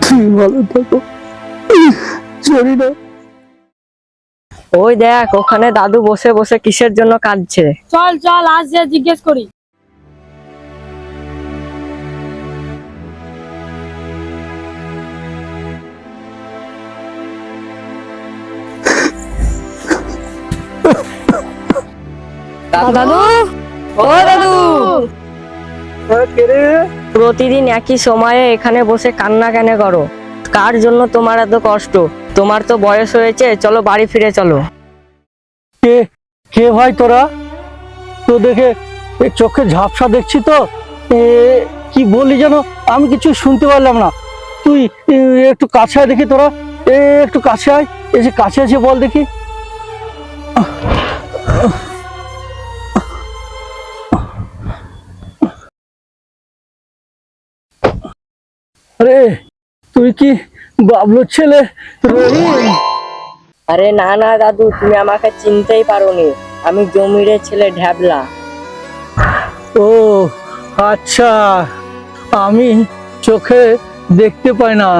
তুমি ভালো থাকো জরিনা। ওই দেখ, ওখানে দাদু বসে বসে কিসের জন্য কাঁদছে। চল চল আজ যে জিজ্ঞেস করি। দাদু, ও দাদু, প্রতিদিন একই সময়ে এখানে বসে কান্না কেন করো? কার জন্য তোমার এত কষ্ট? তোমার তো বয়স হয়েছে, চলো বাড়ি ফিরে চলো। কে কে ভাই তোরা? তো দেখে চোখে ঝাপসা দেখছি তো। কি বললি যেন আমি কিছু শুনতে পারলাম না। তুই একটু কাছে আয় দেখি, তোরা একটু কাছে আয়, এসে কাছে এসে বল দেখি। আরে তুই কি বাবলুর ছেলে রহিম? আরে না না দাদু, তুমি আমাকে চিনতেই পারোনি। আমি জমিরের ছেলে ঢ্যাবলা। ও আচ্ছা, আমি চোখে দেখতে পাই না,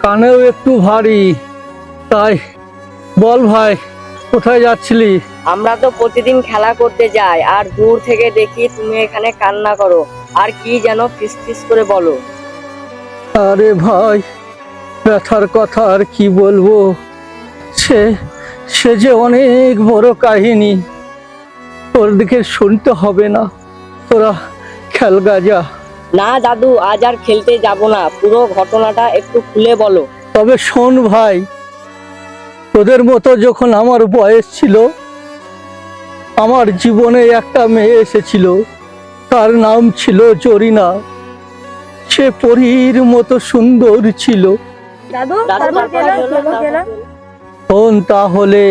কানেও একটু ভারী। তাই বল ভাই, কোথায় যাচ্ছিলি? আমরা তো প্রতিদিন খেলা করতে যাই, আর দূর থেকে দেখি তুমি এখানে কান্না করো, আর কি যেন ফিসফিস করে বলো। আরে ভাই, ব্যথার কথা আর কি বলবো, সে সে যে অনেক বড় কাহিনী। ওর দিকে শুনতে হবে না, তোরা খেলগা যা। না দাদু, আজ আর খেলতে যাব না, পুরো ঘটনাটা একটু খুলে বলো। তবে শোন ভাই, তোদের মতো যখন আমার বয়স ছিল, আমার জীবনে একটা মেয়ে এসেছিল, তার নাম ছিল জরিনা। সে পরীর মতো সুন্দর ছিল। দাদু শোন তাহলে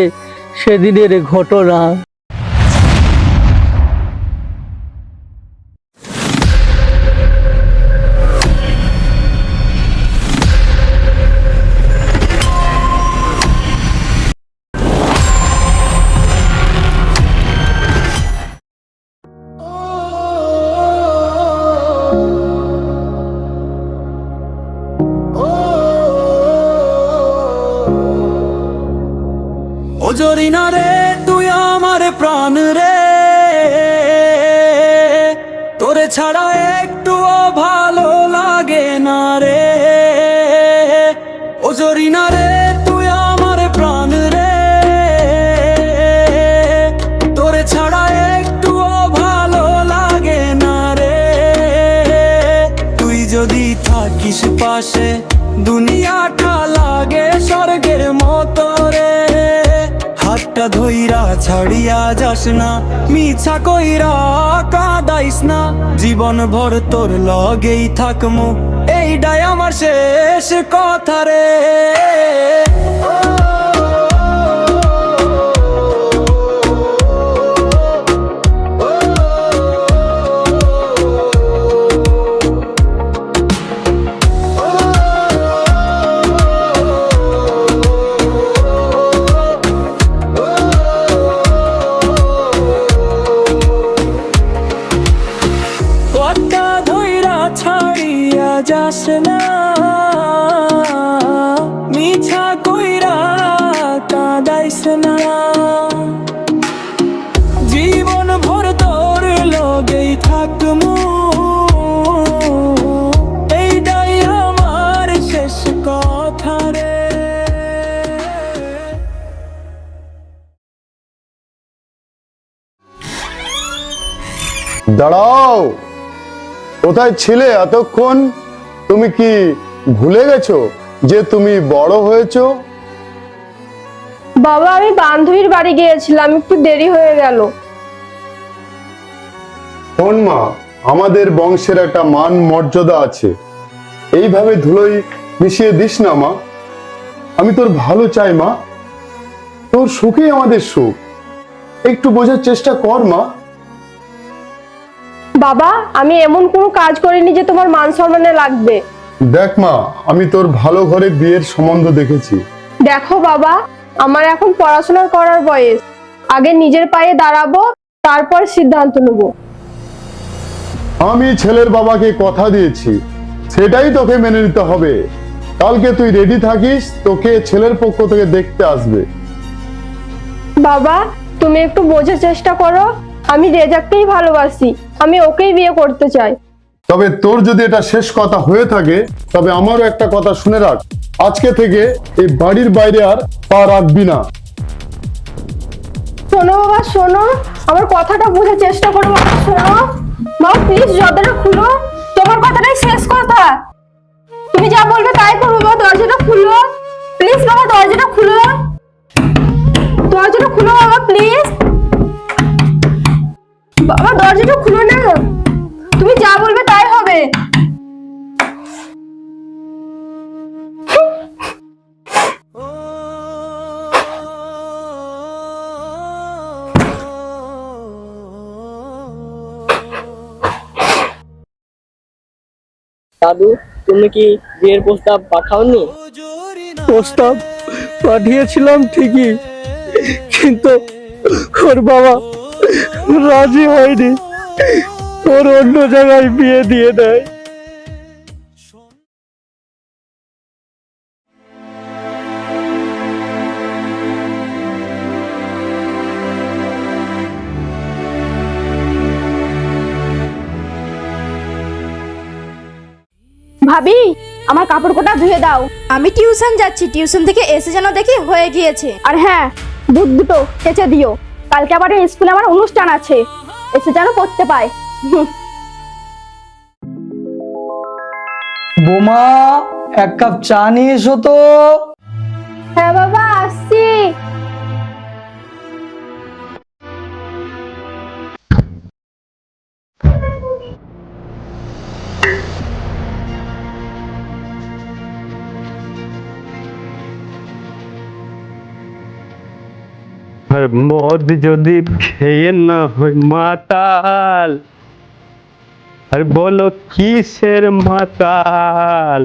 সেদিনের ঘটনা। ও জরিনা রে, তুই আমার প্রাণ রে, তোরে ছাড়া একটুও ভালো লাগে না রে। ও জরিনা রে, তুই আমার প্রাণ রে, তোরে ছাড়া একটুও ভালো লাগে না রে। তুই যদি থাকিস পাশে, দুনিয়াটা লাগে স্বর্গের মতো রে। হাতটা ধইরা ছাড়িয়া যাস না, মিছা কইরা কাঁদাইস না, জীবন ভর তোর লগেই থাকমু, এইটাই আমার শেষ কথা রে। হাতটা ধইরা ছাড়িয়া যাস না, মিছা কইরা কাঁদাইস না, জীবন ভর তোর লগেই থাকমু, এইটাই আমার শেষ কথা রে। দাঁড়াও, কোথায় ছিলে এতক্ষণ? তুমি কি ভুলে গেছো যে তুমি বড় হয়েছো? বাবা, আমি বান্ধবীর বাড়ি গিয়েছিলাম, একটু দেরি হয়ে গেল। শোন মা, আমাদের বংশের একটা মান মর্যাদা আছে, এইভাবে ধুলোয় মিশিয়ে দিস না মা। আমি তোর ভালো চাই মা, তোর সুখেই আমাদের সুখ, একটু বোঝার চেষ্টা কর মা। বাবা, আমি এমন কোনো কাজ করিনি যে তোমার মান সম্মানে লাগবে। দেখ মা, আমি তোর ভালো ঘরে বিয়ের সম্বন্ধ দেখেছি। দেখো বাবা, আমার এখন পড়াশোনা করার বয়স, আগে নিজের পায়ে দাঁড়াবো, তারপর সিদ্ধান্ত নেব। আমি ছেলের বাবাকে কথা দিয়েছি, সেটাই তোকে মেনে নিতে হবে। কালকে তুই রেডি থাকিস, তোকে ছেলের পক্ষ থেকে দেখতে আসবে। বাবা, তুমি একটু বোঝার চেষ্টা করো। আমি রেজাককেই ভালোবাসি, আমি ওকেই বিয়ে করতে চাই। তবে তোর যদি এটা শেষ কথা হয়ে থাকে, তবে আমারও একটা কথা শুনে রাখ, আজকে থেকে এই বাড়ির বাইরে আর পা রাখবি না। শোনো বাবা, শোনো, আমার কথাটা বোঝার চেষ্টা করো বাবা, শোনো। বাবা প্লিজ দরজাটা খুলো, তোমার কথাটাই শেষ কথা। তুমি যা বলবে তাই করবো বাবা, দরজাটা খুলো প্লিজ বাবা, দরজাটা খুলো, দরজাটা খুলো বাবা প্লিজ। বাবা দরজাটা খুলো না, তুমি যা বলবে তাই হবে। দাদু, তুমি কি বিয়ের প্রস্তাব পাঠাওনি? প্রস্তাব পাঠিয়েছিলাম ঠিকই, কিন্তু ওর বাবা রাজি হয়নি, ওর অন্য জায়গায় বিয়ে দিয়ে দেয়। ভাবি, আমার কাপড় কোটা ধুয়ে দাও। আমি টিউশন যাচ্ছি, টিউশন থেকে এসে যেন দেখি হয়ে গিয়েছে। আর হ্যাঁ, বুট দুটো কেচে দিও, কালকে আবার স্কুলে আমার অনুষ্ঠান আছে, এসে যেন পড়তে পায়। বোমা, এক কাপ চা নিয়ে এসো তো। হ্যাঁ বাবা, আসছি। আর মদ যদি খেয়ে না হয় মাতাল, আর বলো কিসের মাতাল?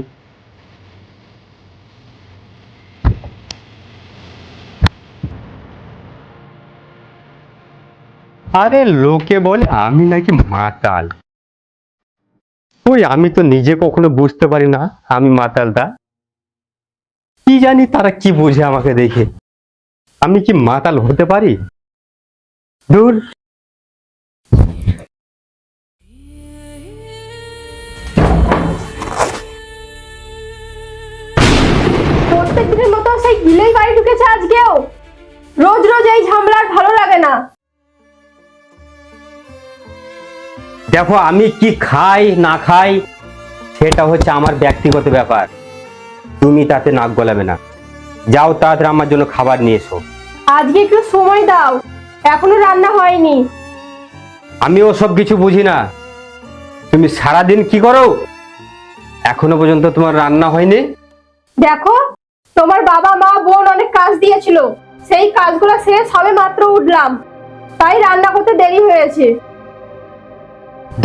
আরে লোকে বলে আমি নাকি মাতাল। ওই আমি তো নিজে কখনো বুঝতে পারি না আমি মাতালটা। কি জানি তারা কি বোঝে আমাকে দেখে, আমি কি মাতাল হতে পারি? দূর। প্রত্যেক দিনের মতো সেই গিলেই বাড়ি ঢুকেছে আজকেও। রোজ রোজ এই ঝামেলা আর ভালো লাগে না। দেখো, আমি কি খাই না খাই সেটা হচ্ছে আমার ব্যক্তিগত ব্যাপার, তুমি তাতে নাক গলাবে না। যাও তাড়াতাড়ি আমার জন্য খাবার নিয়ে এসো। আজকে একটু সময় দাও, এখনো রান্না হয়নি। আমি ওসব কিছু বুঝি না। তুমি সারাদিন কি করো? এখনো পর্যন্ত তোমার রান্না হয়নি? দেখো, তোমার বাবা মা বোন অনেক কাজ দিয়েছিল, সেই কাজগুলো শেষ হবে মাত্র উঠলাম, তাই রান্না করতে দেরি হয়েছে।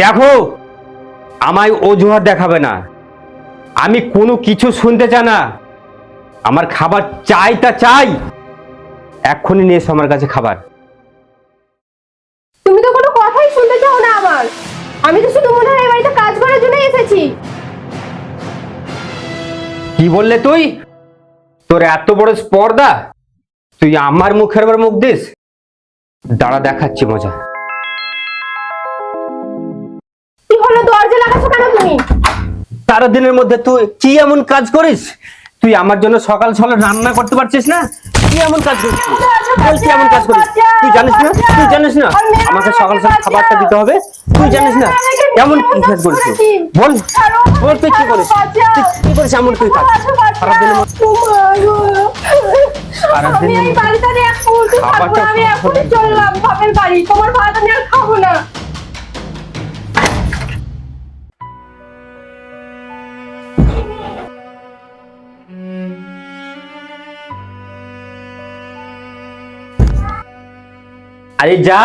দেখো, আমায় অজুহাত দেখাবে না, আমি কোনো কিছু শুনতে চাই না। আমার খাবার চাই তা চাই, এক্ষুনি নিয়ে এসো আমার কাছে খাবার। তুমি তো কোনো কথাই শুনতে চাও না আমার। আমি তো শুধু মনে হয় এই বাড়িতে কাজ করার জন্য এসেছি। কি বললে তুই? তোর এত বড় স্পর্ধা, তুই আমার মুখের উপর মুখ দিস? দাঁড়া, দেখাচ্ছি মজা। কি হলো, দরজা লাগাচ্ছ কেন তুমি? সারাদিনের মধ্যে তুই কি এমন কাজ করিস? তুই আমার জন্য সকাল সকাল রান্না করতে পারছিস না? কি এমন কাজ করিস তুই? বল, কি এমন কাজ করিস? তুই জানিস না? তুই জানিস না আমাকে সকাল সকাল খাবারটা দিতে হবে? তুই জানিস না এমন কি কাজ করিস তুই? বল, বল তুই কি করিস? তুই কি করিস এমন তুই কাজ? সারাদিনের মধ্যে আমি এই বাড়িতে আর এক মুহূর্ত থাকবো না, আমি এখনই চললাম বাপের বাড়ি, তোমার ভাত আমি আর খাবো না। আরে যা,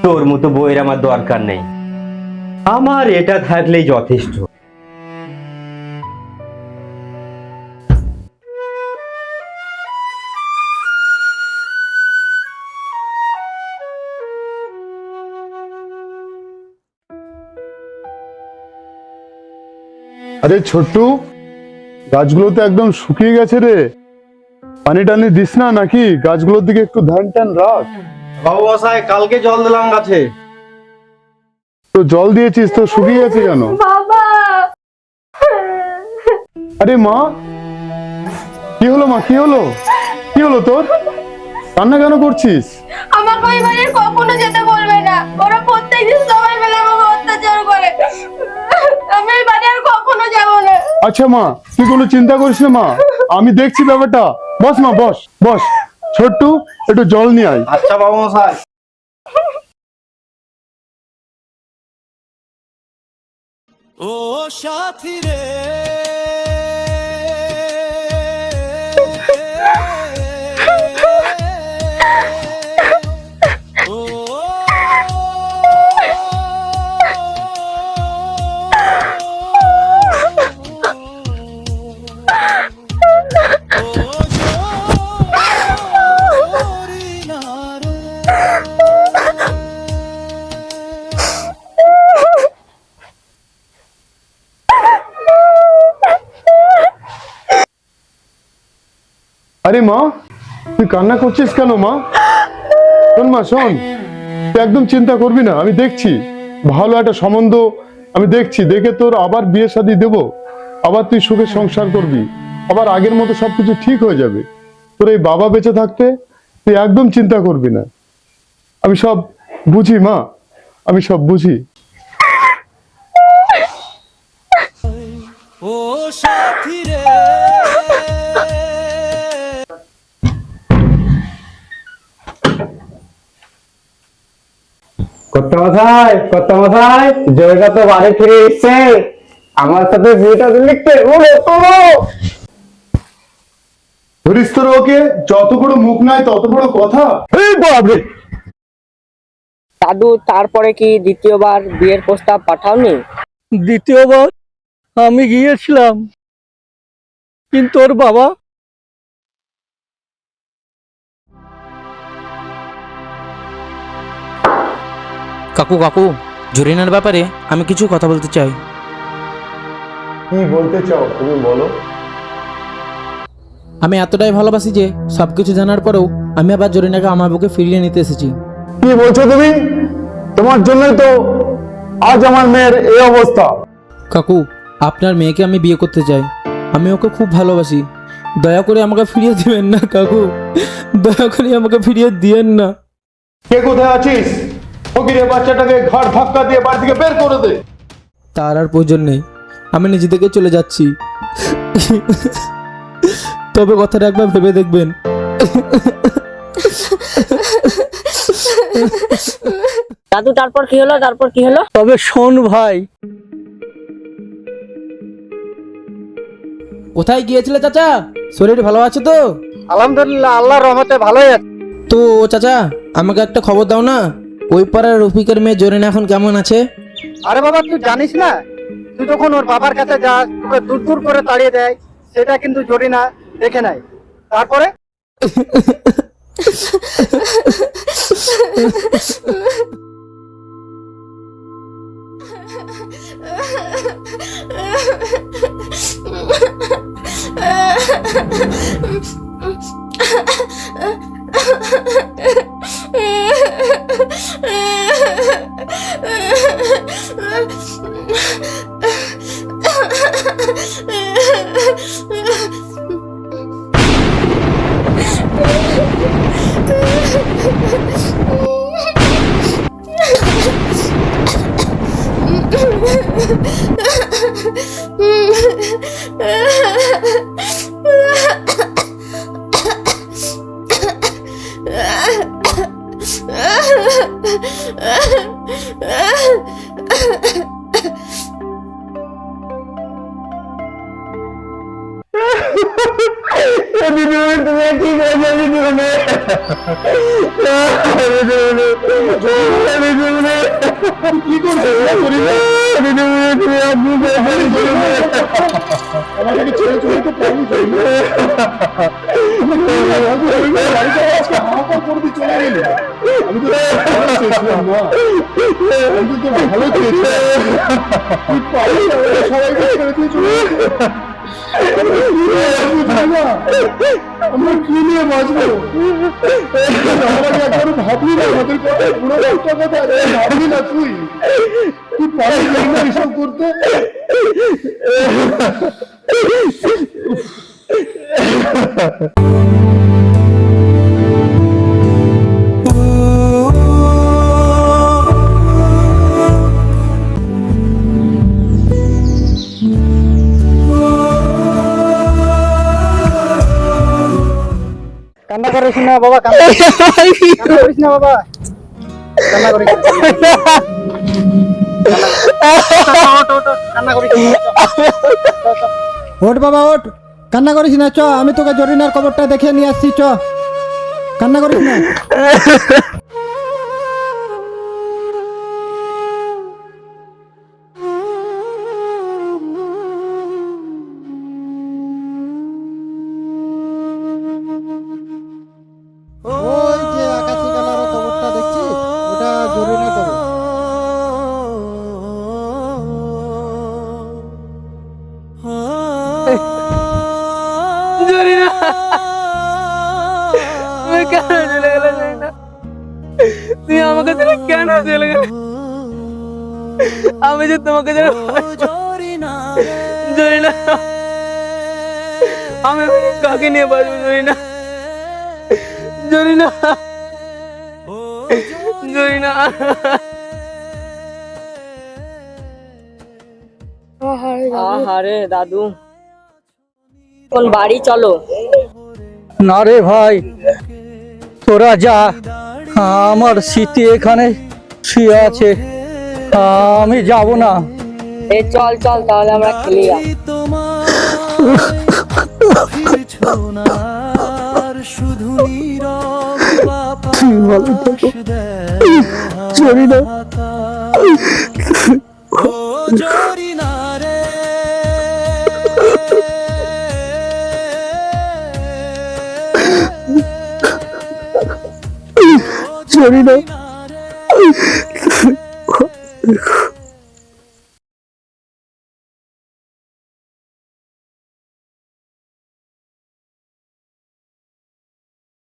তোর মতো বইয়ের আমার দরকার নেই, আমার এটা থাকলেই যথেষ্ট। আরে ছোট্টু, গাছগুলো তো একদম শুকিয়ে গেছে রে। পানি টানি দিস না নাকি? গাছগুলোর দিকে একটু ধ্যান ট্যান রাখ। বাবু মশাই কালকে জল দিলাম গাছে। তো জল দিয়েছিস তো শুকিয়ে গেছে কেন? বাবা, আরে মা, কি হলো মা? কি হলো? কি হলো তোর? কান্না কেন করছিস? আমাকে ওই বাড়ির কখনো যেতে বলবে না। ওরা প্রত্যেকদিন সবাই মিলে আমাকে অত্যাচার করে। আমি ওই বাড়ি আর কখনো যাবো না। আচ্ছা মা, তুই কোনো চিন্তা করিস না মা, আমি দেখছি ব্যাপারটা। বস মা, বস বস। ছোট্টু, একটু জল নিয়ে আয়। আচ্ছা বাবু মশাই। ও সাথী রে ও আরে মা, তুই কান্না করছিস কেন মা? শোন মা, শোন, তুই একদম চিন্তা করবি না। আমি দেখছি ভালো একটা সম্বন্ধ, আমি দেখছি, দেখে তোর আবার বিয়ে শাদী দেবো। আবার তুই সুখে সংসার করবি, আবার আগের মতো সবকিছু ঠিক হয়ে যাবে। তোর এই বাবা বেঁচে থাকতে তুই একদম চিন্তা করবি না। আমি সব বুঝি মা, আমি সব বুঝি। ও সাথী রে কর্তা মশাই, জয়টা তো বাড়ি ফিরে এসছে। আমার সাথে বিয়েটা দিলে কেমন হতো? ধরিস তোর ওকে, যত বড় মুখ নাই তত বড় কথা। এই বাবরে, দাদু, তারপরে কি দ্বিতীয়বার বিয়ের প্রস্তাব পাঠাওনি? দ্বিতীয়বার আমি গিয়েছিলাম, কিন্তু ওর বাবা কাকু কাকু, জরিনার ব্যাপারে আমি কিছু কথা বলতে চাই। কি বলতে চাও তুমি বলো। আমি এতটাই ভালোবাসি যে সবকিছু জানার পরেও আমি আবার জরিনাকে আমার বুকে ফিরিয়ে নিতে এসেছি। কি বলছো তুমি? তোমার জন্যই তো আজ আমার মেয়ের এই অবস্থা। কাকু, আপনার মেয়েকে আমি বিয়ে করতে চাই। আমি ওকে খুব ভালোবাসি। দয়া করে আমাকে ফিরিয়ে দিবেন না কাকু, দয়া করে আমাকে ফিরিয়ে দিয়েন না। কে কোথায় আছিস? ফকিরের বাচ্চাটাকে ঘাড় ধাক্কা দিয়ে বাড়ি থেকে বের করে দে। তার আর প্রয়োজন নেই, আমি নিজে থেকে চলে যাচ্ছি। তবে কথাটা একবার ভেবে দেখবেন। দাদু, তারপর কি হলো? তারপর কি হলো? তবে শোন ভাই, কোথায় গিয়েছিলে চাচা? শরীর ভালো আছে তো? আলহামদুলিল্লাহ, আল্লাহর রহমতে ভালোই আছে। তো চাচা, আমাকে একটা খবর দাও না, ওই পাড়ার রফিকের মেয়ে জরিনা এখন কেমন আছে? আরে বাবা, তুই জানিস না, তুই যখন ওর বাবার কাছে যাস, তোকে দূর দূর করে তাড়িয়ে দেয়, সেটা কিন্তু জরিনা দেখে নাই। তারপরে বাড়িতে আজকে হাহাকার করে দিয়ে চলে গেলি। আমি তো ভালো চেয়েছিলাম মা, আমি তো তোর ভালো চেয়েছিলাম। তুই পারিস না, ওরা সবাইকে ছেড়ে দিয়ে চলে গেলি। আমরা কি নিয়ে বাঁচবো? আমরা একবার ভাবলি না আমাদের কথা, পুরো একটা কথা ভাবলি না তুই? তুই পারিস না এসব করতে? কান্না করিস না বাবা, কান্না করিস না বাবা, কান্না করিস না। কান্না করিস না। ওঠ বাবা ওঠ, কান্না করিস না, চ আমি তোকে জরিনার খবরটা দেখে নিয়ে আসছি, চ কান্না করিস না। ওই যে আকাশি কালারের খবরটা দেখছিস, ওটা জরিনার খবর। জরিনা, তুমি কেন চলে গেলে জরিনা? তুই আমাকে ছেড়ে কেন চলে গেলে? আমি যে তোমাকে ছেড়ে জরিনা, আমি কাকে নিয়ে বাঁচবো জরিনা? জরিনা, জরিনা। আহারে দাদু, কোন বাড়ি চলো। না রে ভাই, তোরা যা, আমার স্মৃতি এখানে শুয়ে আছে, আমি যাব না। এ চল চল, তাহলে আমরা খেলি। শুধু জরিনা, জরিনা রে, জরিনা।